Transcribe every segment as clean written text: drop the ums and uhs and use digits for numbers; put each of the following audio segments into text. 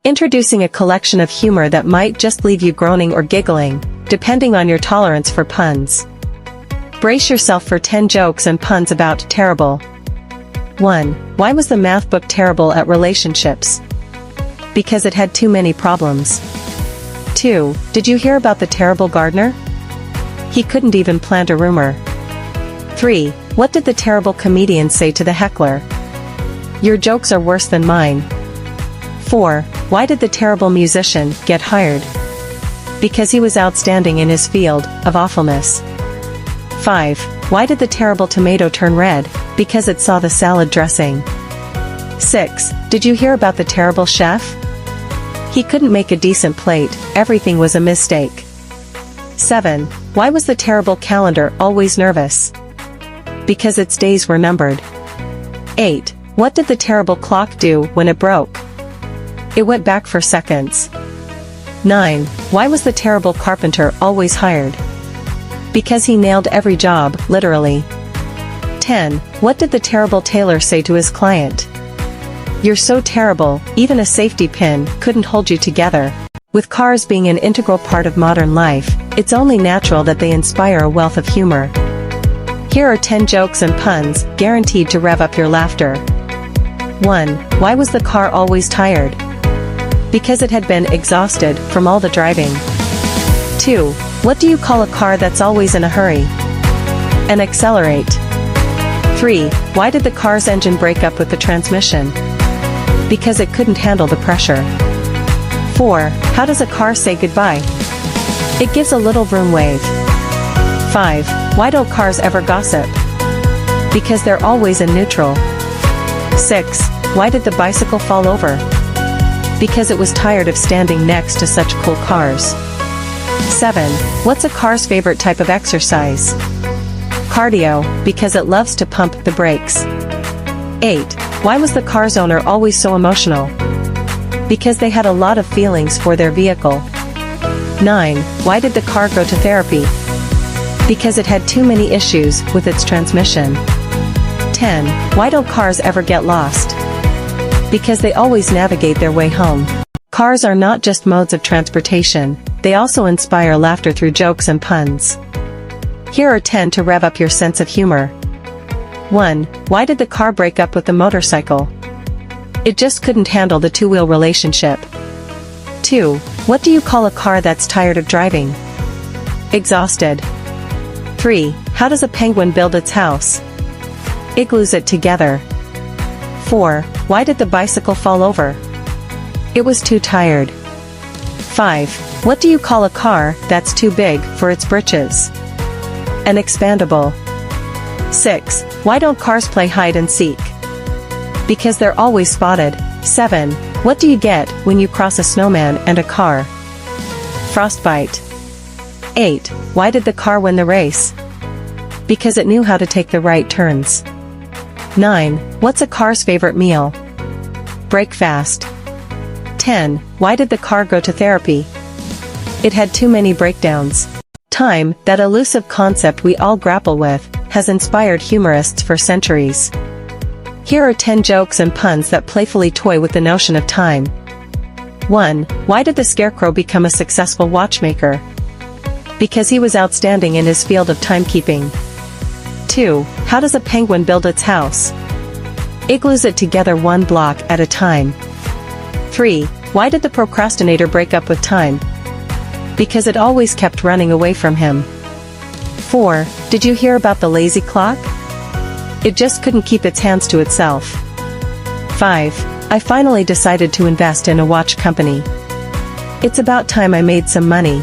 Introducing a collection of humor that might just leave you groaning or giggling, depending on your tolerance for puns. Brace yourself for 10 jokes and puns about terrible. 1. Why was the math book terrible at relationships? Because it had too many problems. 2. Did you hear about the terrible gardener? He couldn't even plant a rumor. 3. What did the terrible comedian say to the heckler? Your jokes are worse than mine. 4. Why did the terrible musician get hired? Because he was outstanding in his field of awfulness. 5. Why did the terrible tomato turn red? Because it saw the salad dressing. 6. Did you hear about the terrible chef? He couldn't make a decent plate, everything was a mistake. 7. Why was the terrible calendar always nervous? Because its days were numbered. 8. What did the terrible clock do when it broke? It went back for seconds. 9. Why was the terrible carpenter always hired? Because he nailed every job, literally. 10. What did the terrible tailor say to his client? You're so terrible, even a safety pin couldn't hold you together. With cars being an integral part of modern life, it's only natural that they inspire a wealth of humor. Here are 10 jokes and puns, guaranteed to rev up your laughter. 1. Why was the car always tired? Because it had been exhausted from all the driving. 2. What do you call a car that's always in a hurry? An accelerate. 3. Why did the car's engine break up with the transmission? Because it couldn't handle the pressure. 4. How does a car say goodbye? It gives a little vroom wave. 5. Why don't cars ever gossip? Because they're always in neutral. 6. Why did the bicycle fall over? Because it was tired of standing next to such cool cars. 7. What's a car's favorite type of exercise? Cardio, because it loves to pump the brakes. 8. Why was the car's owner always so emotional? Because they had a lot of feelings for their vehicle. 9. Why did the car go to therapy? Because it had too many issues with its transmission. 10. Why don't cars ever get lost? Because they always navigate their way home. Cars are not just modes of transportation, they also inspire laughter through jokes and puns. Here are 10 to rev up your sense of humor. 1. Why did the car break up with the motorcycle? It just couldn't handle the two-wheel relationship. 2. What do you call a car that's tired of driving? Exhausted. 3. How does a penguin build its house? It glues it together. 4. Why did the bicycle fall over? It was too tired. 5. What do you call a car that's too big for its britches? An expandable. 6. Why don't cars play hide and seek? Because they're always spotted. 7. What do you get when you cross a snowman and a car? Frostbite. 8. Why did the car win the race? Because it knew how to take the right turns. 9. What's a car's favorite meal? Breakfast. 10. Why did the car go to therapy? It had too many breakdowns. Time, that elusive concept we all grapple with, has inspired humorists for centuries. Here are 10 jokes and puns that playfully toy with the notion of time. 1. Why did the scarecrow become a successful watchmaker? Because he was outstanding in his field of timekeeping. 2. How does a penguin build its house? It glues it together one block at a time. 3. Why did the procrastinator break up with time? Because it always kept running away from him. 4. Did you hear about the lazy clock? It just couldn't keep its hands to itself. 5. I finally decided to invest in a watch company. It's about time I made some money.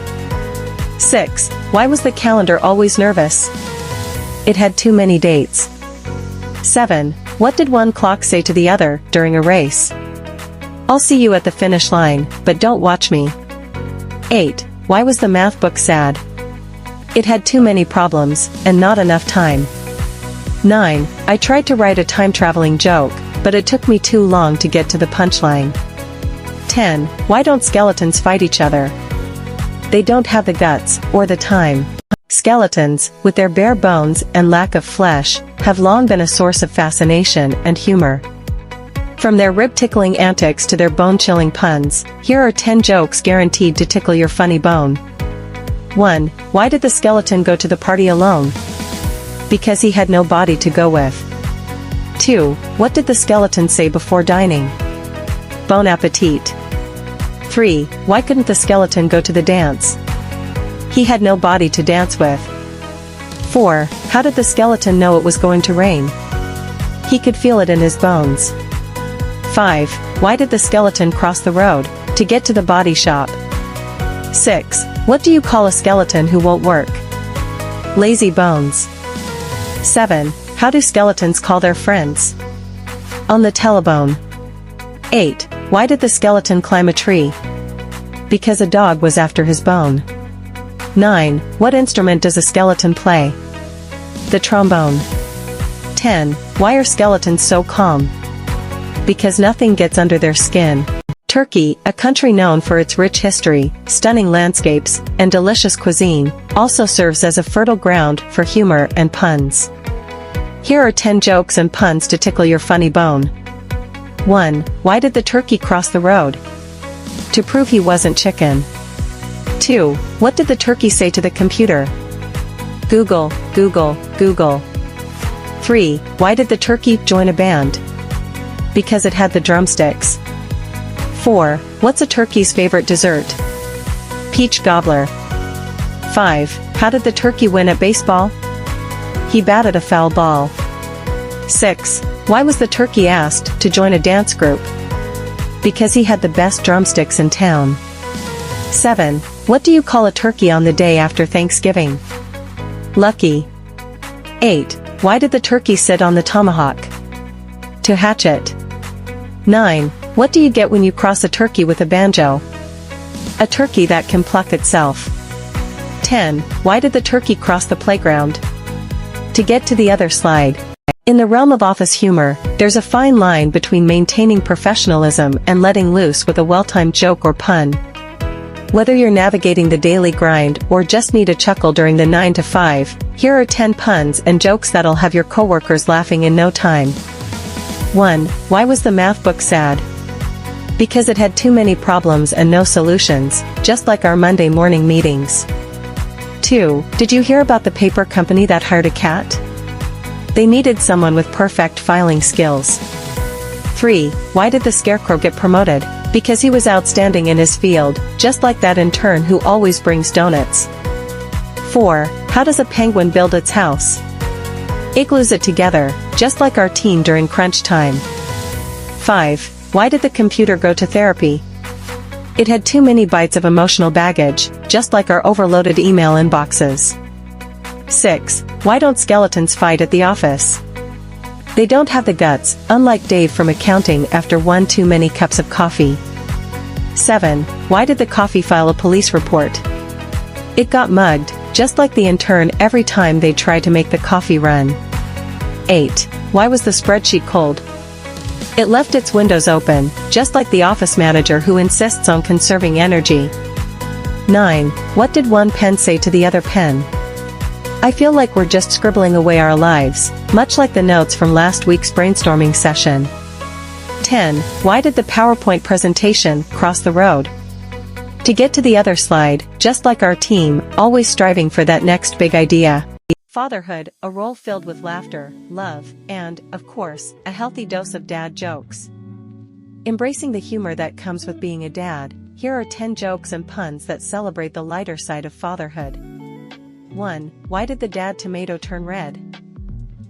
6. Why was the calendar always nervous? It had too many dates. 7. What did one clock say to the other during a race? I'll see you at the finish line, but don't watch me. 8. Why was the math book sad? It had too many problems, and not enough time. 9. I tried to write a time-traveling joke, but it took me too long to get to the punchline. 10. Why don't skeletons fight each other? They don't have the guts, or the time. Skeletons, with their bare bones and lack of flesh, have long been a source of fascination and humor. From their rib-tickling antics to their bone-chilling puns, here are 10 jokes guaranteed to tickle your funny bone. 1. Why did the skeleton go to the party alone? Because he had no body to go with. 2. What did the skeleton say before dining? Bon appetit. 3. Why couldn't the skeleton go to the dance? He had no body to dance with. 4. How did the skeleton know it was going to rain? He could feel it in his bones. 5. Why did the skeleton cross the road? To get to the body shop. 6. What do you call a skeleton who won't work? Lazy bones. 7. How do skeletons call their friends? On the telebone. 8. Why did the skeleton climb a tree? Because a dog was after his bone. 9. What instrument does a skeleton play? The trombone. 10. Why are skeletons so calm? Because nothing gets under their skin. Turkey, a country known for its rich history, stunning landscapes, and delicious cuisine, also serves as a fertile ground for humor and puns. Here are 10 jokes and puns to tickle your funny bone. 1. Why did the turkey cross the road? To prove he wasn't chicken. 2. What did the turkey say to the computer? Google, Google, Google. 3. Why did the turkey join a band? Because it had the drumsticks. 4. What's a turkey's favorite dessert? Peach gobbler. 5. How did the turkey win at baseball? He batted a foul ball. 6. Why was the turkey asked to join a dance group? Because he had the best drumsticks in town. 7. What do you call a turkey on the day after Thanksgiving? Lucky. 8. Why did the turkey sit on the tomahawk? To hatch it. 9. What do you get when you cross a turkey with a banjo? A turkey that can pluck itself. 10. Why did the turkey cross the playground? To get to the other slide. In the realm of office humor, there's a fine line between maintaining professionalism and letting loose with a well-timed joke or pun. Whether you're navigating the daily grind or just need a chuckle during the 9 to 5, here are 10 puns and jokes that'll have your coworkers laughing in no time. 1. Why was the math book sad? Because it had too many problems and no solutions, just like our Monday morning meetings. 2. Did you hear about the paper company that hired a cat? They needed someone with perfect filing skills. 3. Why did the scarecrow get promoted? Because he was outstanding in his field, just like that intern who always brings donuts. 4. How does a penguin build its house? It glues it together, just like our team during crunch time. 5. Why did the computer go to therapy? It had too many bytes of emotional baggage, just like our overloaded email inboxes. 6. Why don't skeletons fight at the office? They don't have the guts, unlike Dave from accounting after one too many cups of coffee. 7. Why did the coffee file a police report? It got mugged, just like the intern every time they tried to make the coffee run. 8. Why was the spreadsheet cold? It left its windows open, just like the office manager who insists on conserving energy. 9. What did one pen say to the other pen? I feel like we're just scribbling away our lives, much like the notes from last week's brainstorming session. 10. Why did the PowerPoint presentation cross the road? To get to the other slide, just like our team, always striving for that next big idea. Fatherhood, a role filled with laughter, love, and, of course, a healthy dose of dad jokes. Embracing the humor that comes with being a dad, here are 10 jokes and puns that celebrate the lighter side of fatherhood. 1. Why did the dad tomato turn red?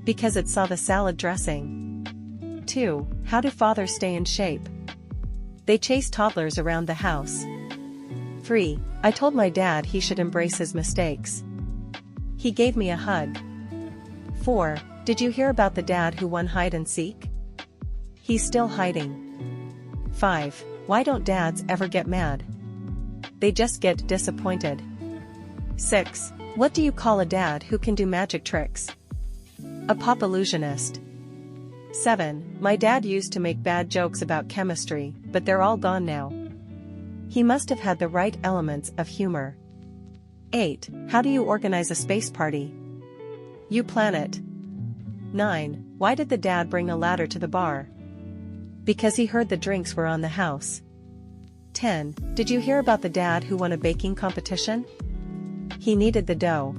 Because it saw the salad dressing. 2. How do fathers stay in shape? They chase toddlers around the house. 3. I told my dad he should embrace his mistakes. He gave me a hug. 4. Did you hear about the dad who won hide and seek? He's still hiding. 5. Why don't dads ever get mad? They just get disappointed. 6. What do you call a dad who can do magic tricks? A pop illusionist. 7. My dad used to make bad jokes about chemistry, but they're all gone now. He must have had the right elements of humor. 8. How do you organize a space party? You plan it. 9. Why did the dad bring a ladder to the bar? Because he heard the drinks were on the house. 10. Did you hear about the dad who won a baking competition? He needed the dough.